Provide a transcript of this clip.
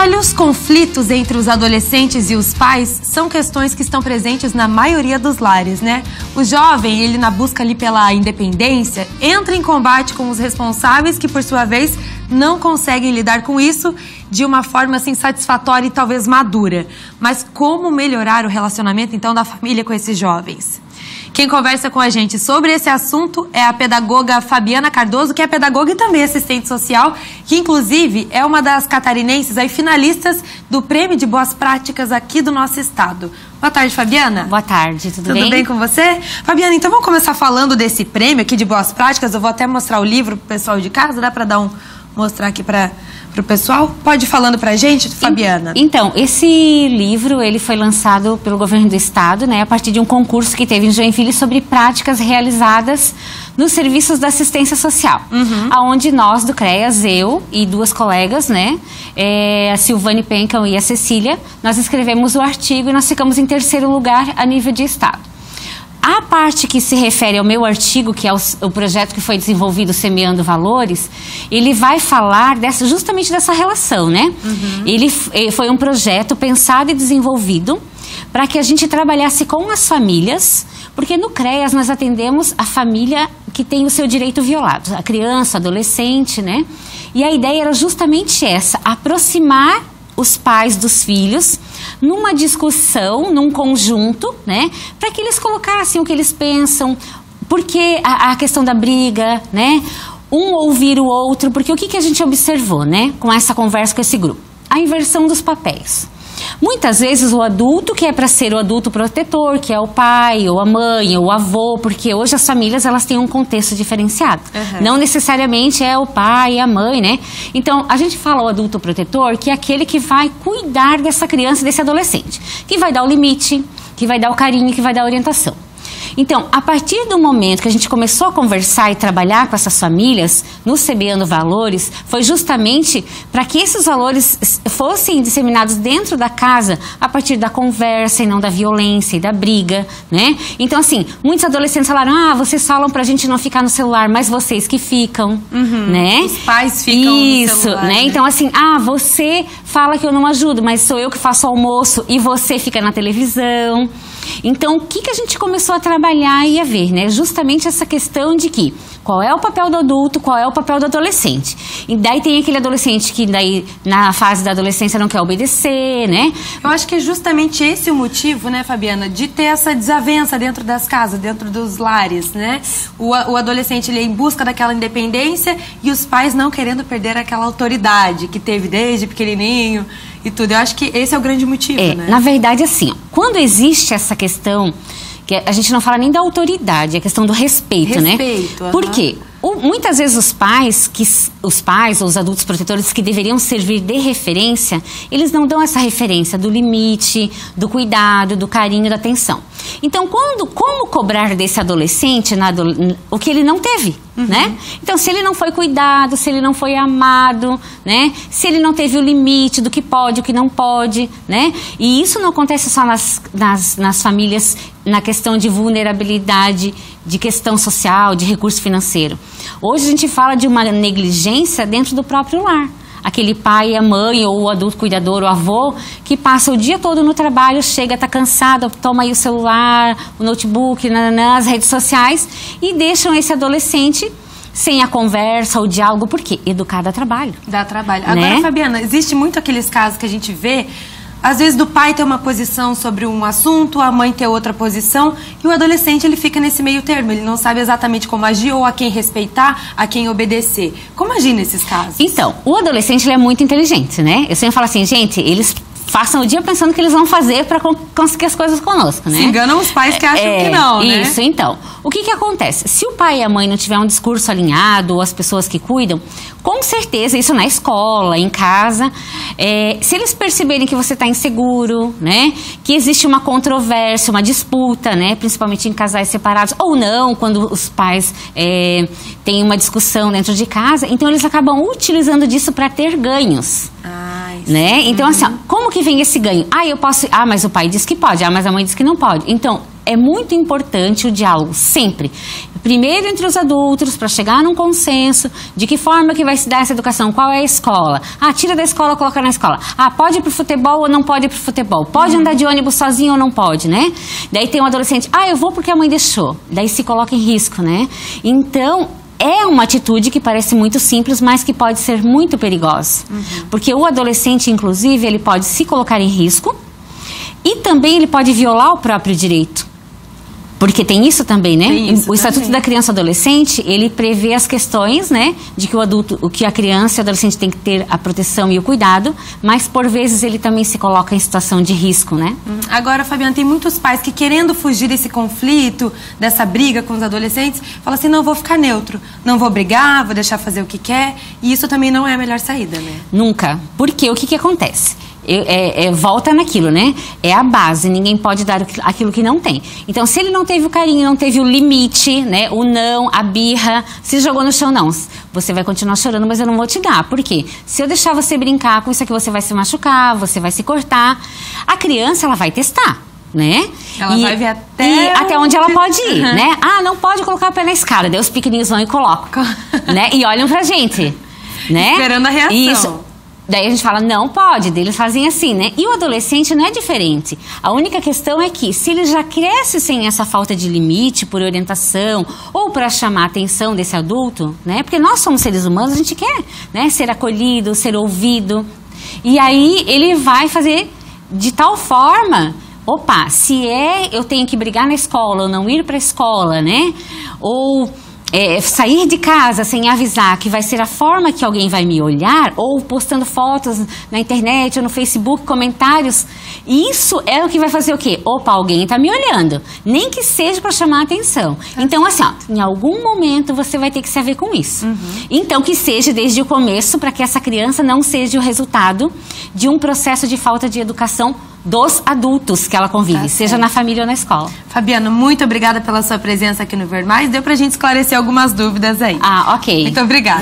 olha, os conflitos entre os adolescentes e os pais são questões que estão presentes na maioria dos lares, né? O jovem, ele na busca ali pela independência, entra em combate com os responsáveis que, por sua vez, não conseguem lidar com isso de uma forma, assim, satisfatória e talvez madura. Mas como melhorar o relacionamento, então, da família com esses jovens? Quem conversa com a gente sobre esse assunto é a pedagoga Fabiana Cardoso, que é pedagoga e também assistente social, que inclusive é uma das catarinenses aí, finalistas do Prêmio de Boas Práticas aqui do nosso estado. Boa tarde, Fabiana. Boa tarde, tudo bem? Tudo bem com você? Fabiana, então vamos começar falando desse prêmio aqui de Boas Práticas. Eu vou até mostrar o livro pro pessoal de casa, dá para mostrar aqui para o pessoal? Pode ir falando pra gente, Fabiana. Então, esse livro, ele foi lançado pelo governo do estado, né, a partir de um concurso que teve em Joinville sobre práticas realizadas nos serviços da assistência social. Aonde nós do CREAS, eu e duas colegas, né, a Silvane Pencam e a Cecília, nós escrevemos o artigo e nós ficamos em terceiro lugar a nível de estado. A parte que se refere ao meu artigo, que é o projeto que foi desenvolvido Semeando Valores, ele vai falar justamente dessa relação, né? Ele foi um projeto pensado e desenvolvido para que a gente trabalhasse com as famílias, porque no CREAS nós atendemos a família que tem o seu direito violado, a criança, adolescente, né? E a ideia era justamente essa, aproximar os pais dos filhos numa discussão, num conjunto, né, para que eles colocassem o que eles pensam, porque a questão da briga, né, um ouvir o outro, porque o que a gente observou, né, com essa conversa com esse grupo? A inversão dos papéis. Muitas vezes o adulto que é para ser o adulto protetor, que é o pai, ou a mãe, ou o avô, porque hoje as famílias elas têm um contexto diferenciado. Não necessariamente é o pai e a mãe, né? Então, a gente fala o adulto protetor, que é aquele que vai cuidar dessa criança, desse adolescente, que vai dar o limite, que vai dar o carinho, que vai dar a orientação. Então, a partir do momento que a gente começou a conversar e trabalhar com essas famílias, no Semeando Valores, foi justamente para que esses valores fossem disseminados dentro da casa a partir da conversa e não da violência e da briga, né? Então, assim, muitos adolescentes falaram, vocês falam pra gente não ficar no celular, mas vocês que ficam, né? Os pais ficam no celular, né? Então, assim, você fala que eu não ajudo, mas sou eu que faço almoço e você fica na televisão. Então, o que a gente começou a trabalhar e a ver, né? Justamente essa questão de que qual é o papel do adulto, qual é o papel do adolescente. E daí tem aquele adolescente que daí na fase da adolescência não quer obedecer, né? Eu acho que é justamente esse o motivo, né, Fabiana, de ter essa desavença dentro das casas, dentro dos lares, né? O adolescente, ele é em busca daquela independência e os pais não querendo perder aquela autoridade que teve desde pequenininho e tudo. Eu acho que esse é o grande motivo, né? Na verdade, assim, quando existe essa questão, que a gente não fala nem da autoridade, é a questão do respeito, né? Por quê? Muitas vezes os pais ou os adultos protetores que deveriam servir de referência, eles não dão essa referência do limite, do cuidado, do carinho, da atenção. Então, como cobrar desse adolescente o que ele não teve, né? Então, se ele não foi cuidado, se ele não foi amado, né? Se ele não teve o limite do que pode, o que não pode, né? E isso não acontece só nas famílias, na questão de vulnerabilidade, de questão social, de recurso financeiro. Hoje a gente fala de uma negligência dentro do próprio lar. Aquele pai, a mãe, ou o adulto cuidador, o avô, que passa o dia todo no trabalho, chega, tá cansado, toma aí o celular, o notebook, as redes sociais, e deixam esse adolescente sem a conversa, o diálogo, por quê? Educar dá trabalho. Dá trabalho. Né? Agora, Fabiana, existe muito aqueles casos que a gente vê, às vezes do pai ter uma posição sobre um assunto, a mãe ter outra posição, e o adolescente ele fica nesse meio termo, ele não sabe exatamente como agir ou a quem respeitar, a quem obedecer. Como agir nesses casos? Então, o adolescente ele é muito inteligente, né? Eu sempre falo assim, gente, eles façam o dia pensando que eles vão fazer para conseguir as coisas conosco, né? Se enganam os pais que acham que não, né? Isso, então. O que acontece? Se o pai e a mãe não tiver um discurso alinhado, ou as pessoas que cuidam, com certeza, isso na escola, em casa, se eles perceberem que você está inseguro, né? Que existe uma controvérsia, uma disputa, né? Principalmente em casais separados, ou não, quando os pais têm uma discussão dentro de casa, então eles acabam utilizando disso para ter ganhos. Né? Então, assim, ó, como que vem esse ganho? Eu posso... mas o pai diz que pode, mas a mãe diz que não pode. Então, é muito importante o diálogo, sempre. Primeiro entre os adultos, para chegar num consenso de que forma que vai se dar essa educação, qual é a escola. Ah, tira da escola, coloca na escola. Ah, pode ir pro futebol ou não pode ir pro futebol? Pode andar de ônibus sozinho ou não pode, né? Daí tem um adolescente, eu vou porque a mãe deixou. Daí se coloca em risco, né? Então, é uma atitude que parece muito simples, mas que pode ser muito perigosa. Porque o adolescente, inclusive, ele pode se colocar em risco e também ele pode violar o próprio direito. Porque tem isso também, né? O Estatuto da Criança e Adolescente, ele prevê as questões, né? De que a criança e o adolescente tem que ter a proteção e o cuidado, mas por vezes ele também se coloca em situação de risco, né? Agora, Fabiana, tem muitos pais que querendo fugir desse conflito, dessa briga com os adolescentes, falam assim, não, vou ficar neutro, não vou brigar, vou deixar fazer o que quer, e isso também não é a melhor saída, né? Nunca. Porque o que acontece? Volta naquilo, né? É a base, ninguém pode dar aquilo que não tem. Então, se ele não teve o carinho, não teve o limite, né? O não, a birra, se jogou no chão, não. Você vai continuar chorando, mas eu não vou te dar. Por quê? Se eu deixar você brincar com isso aqui, você vai se machucar, você vai se cortar. A criança, ela vai testar, né? Ela vai ver até onde ela pode ir, né? Ah, não pode colocar o pé na escada. Daí os pequenininhos vão e colocam, né? E olham pra gente, né? Esperando a reação. Isso. Daí a gente fala, não pode, daí eles fazem assim, né? E o adolescente não é diferente. A única questão é que, se ele já cresce sem essa falta de limite, por orientação, ou para chamar a atenção desse adulto, né? Porque nós somos seres humanos, a gente quer, né? Ser acolhido, ser ouvido. E aí ele vai fazer de tal forma, se eu tenho que brigar na escola, ou não ir para a escola, né? Ou sair de casa sem avisar que vai ser a forma que alguém vai me olhar, ou postando fotos na internet ou no Facebook, comentários, isso é o que vai fazer o quê? Alguém está me olhando, nem que seja para chamar a atenção. Então, assim, em algum momento você vai ter que se haver com isso. Então, que seja desde o começo, para que essa criança não seja o resultado de um processo de falta de educação dos adultos que ela convive, seja na família ou na escola. Fabiana, muito obrigada pela sua presença aqui no Ver Mais. Deu pra gente esclarecer algumas dúvidas aí. Ok. Muito obrigada.